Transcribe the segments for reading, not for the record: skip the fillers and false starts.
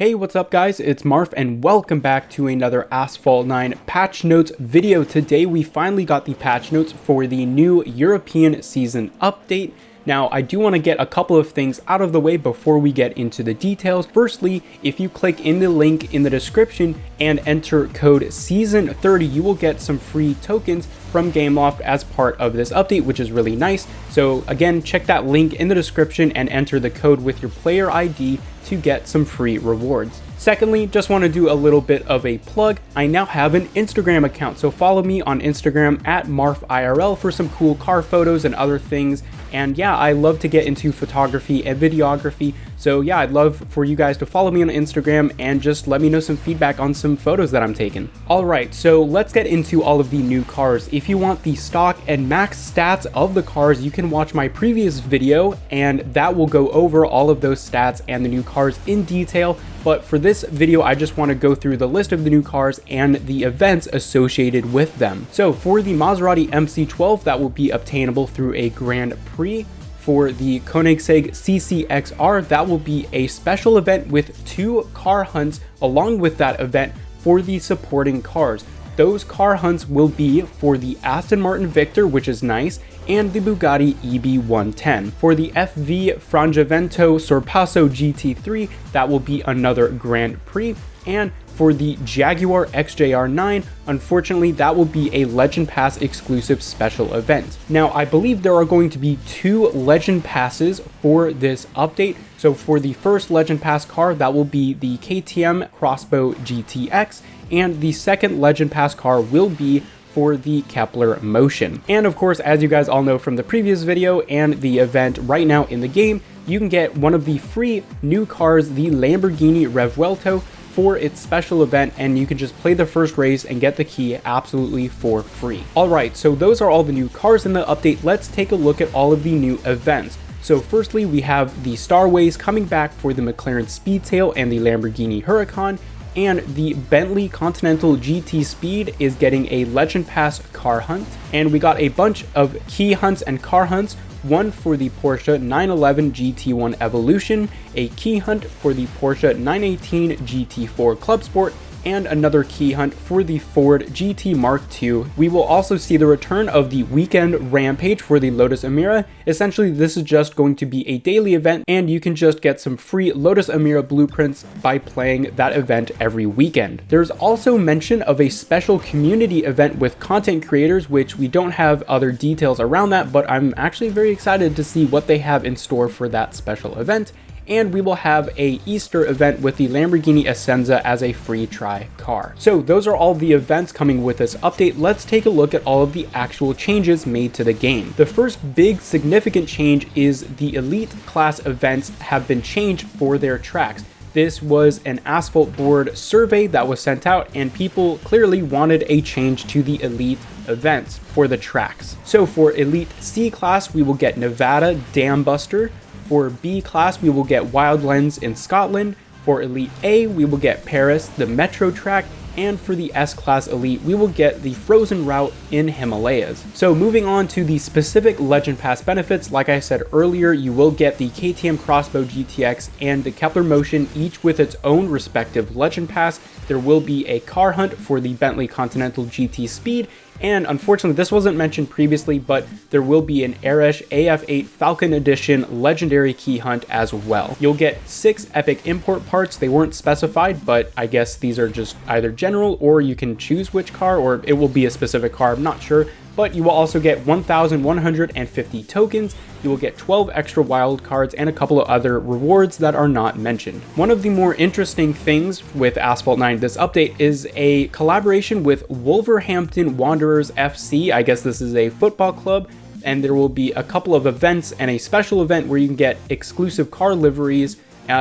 Hey, what's up guys? It's Marf and welcome back to another Asphalt 9 patch notes video. Today we finally got the patch notes for the new European season update. Now, I do want to get a couple of things out of the way before we get into the details. Firstly, if you click in the link in the description and enter code SEASON30, you will get some free tokens from Gameloft as part of this update, which is really nice. So again, check that link in the description and enter the code with your player ID to get some free rewards. Secondly, just want to do a little bit of a plug. I now have an Instagram account, so follow me on Instagram at MarfIRL for some cool car photos and other things. And yeah, I love to get into photography and videography. So yeah, I'd love for you guys to follow me on Instagram and just let me know some feedback on some photos that I'm taking. All right, so let's get into all of the new cars. If you want the stock and max stats of the cars, you can watch my previous video and that will go over all of those stats and the new cars in detail. But for this video, I just want to go through the list of the new cars and the events associated with them. So for the Maserati MC12, that will be obtainable through a Grand Prix. For the Koenigsegg CCXR, that will be a special event with 2 car hunts along with that event for the supporting cars. Those car hunts will be for the Aston Martin Victor, which is nice, and the Bugatti EB110. For the FV Frangivento Sorpasso GT3, that will be another Grand Prix. And for the Jaguar XJR9, unfortunately, that will be a Legend Pass exclusive special event. Now, I believe there are going to be 2 Legend Passes for this update. So for the first Legend Pass car, that will be the KTM Crossbow GTX, and the second Legend Pass car will be for the Kepler Motion. And of course, as you guys all know from the previous video and the event right now in the game, you can get one of the free new cars, the Lamborghini Revuelto, for its special event, and you can just play the first race and get the key absolutely for free. All right, so those are all the new cars in the update. Let's take a look at all of the new events. So firstly, we have the Starways coming back for the McLaren Speedtail and the Lamborghini Huracan, and the Bentley Continental GT Speed is getting a Legend Pass car hunt. And we got a bunch of key hunts and car hunts. One for the Porsche 911 GT1 Evolution, a key hunt for the Porsche 918 GT4 Club Sport, and another key hunt for the Ford GT Mark II. We will also see the return of the Weekend Rampage for the Lotus Emira. Essentially, this is just going to be a daily event, and you can just get some free Lotus Emira blueprints by playing that event every weekend. There's also mention of a special community event with content creators, which we don't have other details around that, but I'm actually very excited to see what they have in store for that special event. And we will have a Easter event with the Lamborghini Essenza as a free try car. So those are all the events coming with this update. Let's take a look at all of the actual changes made to the game. The first big significant change is the Elite class events have been changed for their tracks. This was an Asphalt board survey that was sent out, and people clearly wanted a change to the Elite events for the tracks. So for Elite C class, we will get Nevada Dam Buster. For B class, we will get Wildlands in Scotland. For Elite A, we will get Paris, the Metro track. And for the S class Elite, we will get the Frozen Route in Himalayas. So moving on to the specific Legend Pass benefits, like I said earlier, you will get the KTM Crossbow GTX and the Kepler Motion, each with its own respective Legend Pass. There will be a car hunt for the Bentley Continental GT Speed, and unfortunately this wasn't mentioned previously, but there will be an Arash AF8 Falcon Edition legendary key hunt as well. You'll get 6 epic import parts. They weren't specified, but I guess these are just either general, or you can choose which car, or it will be a specific car, I'm not sure. But you will also get 1,150 tokens, you will get 12 extra wild cards, and a couple of other rewards that are not mentioned. One of the more interesting things with Asphalt 9 this update is a collaboration with Wolverhampton Wanderers FC. I guess this is a football club, and there will be a couple of events and a special event where you can get exclusive car liveries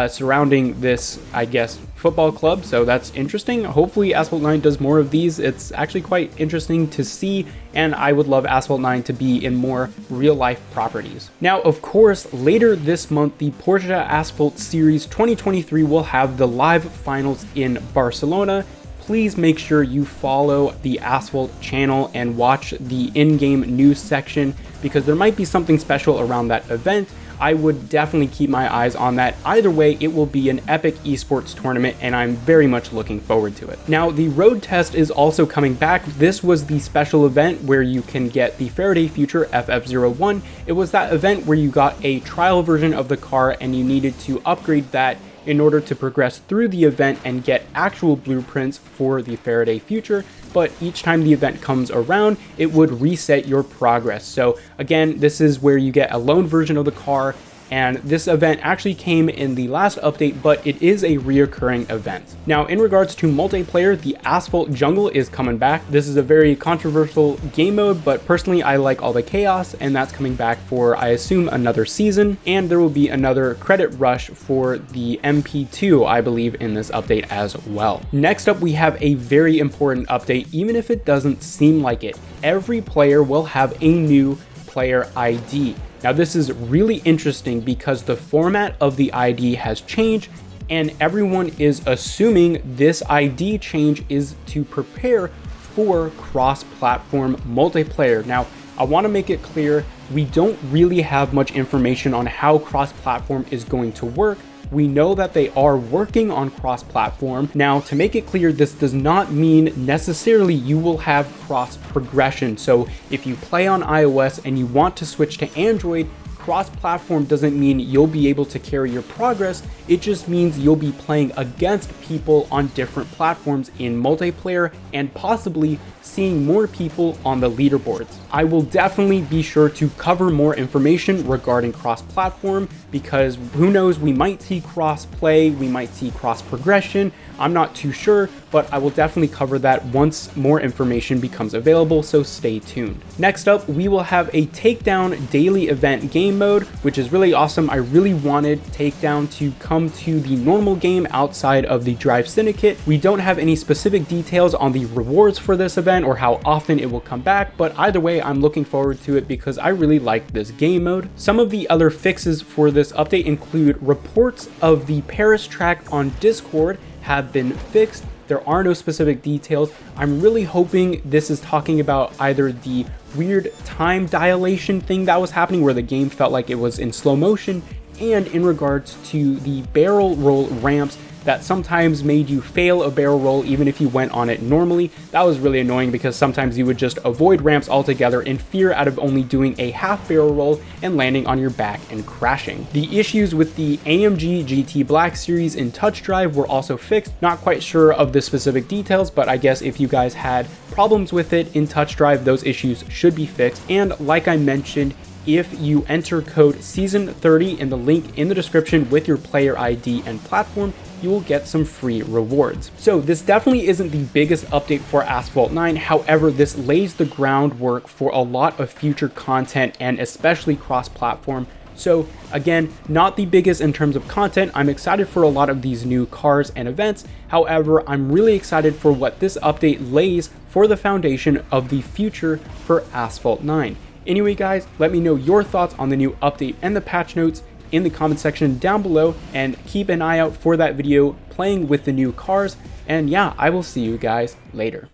surrounding this, I guess, football club. So that's interesting. Hopefully Asphalt 9 does more of these. It's actually quite interesting to see, and I would love Asphalt 9 to be in more real life properties. Now, of course, later this month, the Porsche Asphalt Series 2023 will have the live finals in Barcelona. Please make sure you follow the Asphalt channel and watch the in-game news section, because there might be something special around that event. I would definitely keep my eyes on that. Either way, it will be an epic esports tournament, and I'm very much looking forward to it. Now, the road test is also coming back. This was the special event where you can get the Faraday Future FF01. It was that event where you got a trial version of the car and you needed to upgrade that in order to progress through the event and get actual blueprints for the Faraday Future. But each time the event comes around, it would reset your progress. So again, this is where you get a loan version of the car, and this event actually came in the last update, but it is a reoccurring event. Now, in regards to multiplayer, the Asphalt Jungle is coming back. This is a very controversial game mode, but personally I like all the chaos, and that's coming back for, I assume, another season, and there will be another credit rush for the MP2, I believe, in this update as well. Next up, we have a very important update, even if it doesn't seem like it. Every player will have a new player ID. Now, this is really interesting because the format of the ID has changed, and everyone is assuming this ID change is to prepare for cross-platform multiplayer. Now, I want to make it clear, we don't really have much information on how cross-platform is going to work. We know that they are working on cross-platform. Now, to make it clear, this does not mean necessarily you will have cross progression. So if you play on iOS and you want to switch to Android, cross-platform doesn't mean you'll be able to carry your progress. It just means you'll be playing against people on different platforms in multiplayer and possibly seeing more people on the leaderboards. I will definitely be sure to cover more information regarding cross-platform because who knows, we might see cross-play, we might see cross-progression. I'm not too sure, but I will definitely cover that once more information becomes available, so stay tuned. Next up, we will have a Takedown daily event game mode, which is really awesome. I really wanted Takedown to come to the normal game outside of the Drive Syndicate. We don't have any specific details on the rewards for this event or how often it will come back, but either way, I'm looking forward to it because I really like this game mode. Some of the other fixes for this update include reports of the Paris track on Discord have been fixed. There are no specific details. I'm really hoping this is talking about either the weird time dilation thing that was happening where the game felt like it was in slow motion, and in regards to the barrel roll ramps that sometimes made you fail a barrel roll even if you went on it normally. That was really annoying because sometimes you would just avoid ramps altogether in fear out of only doing a half barrel roll and landing on your back and crashing. The issues with the AMG GT Black Series in Touch Drive were also fixed. Not quite sure of the specific details, but I guess if you guys had problems with it in Touch Drive, those issues should be fixed. And like I mentioned, if you enter code season30 in the link in the description with your player ID and platform, you will get some free rewards. So this definitely isn't the biggest update for Asphalt 9. However, this lays the groundwork for a lot of future content and especially cross-platform. So again, not the biggest in terms of content. I'm excited for a lot of these new cars and events. However, I'm really excited for what this update lays for the foundation of the future for Asphalt 9. Anyway, guys, let me know your thoughts on the new update and the patch notes in the comment section down below, and keep an eye out for that video playing with the new cars. And yeah, I will see you guys later.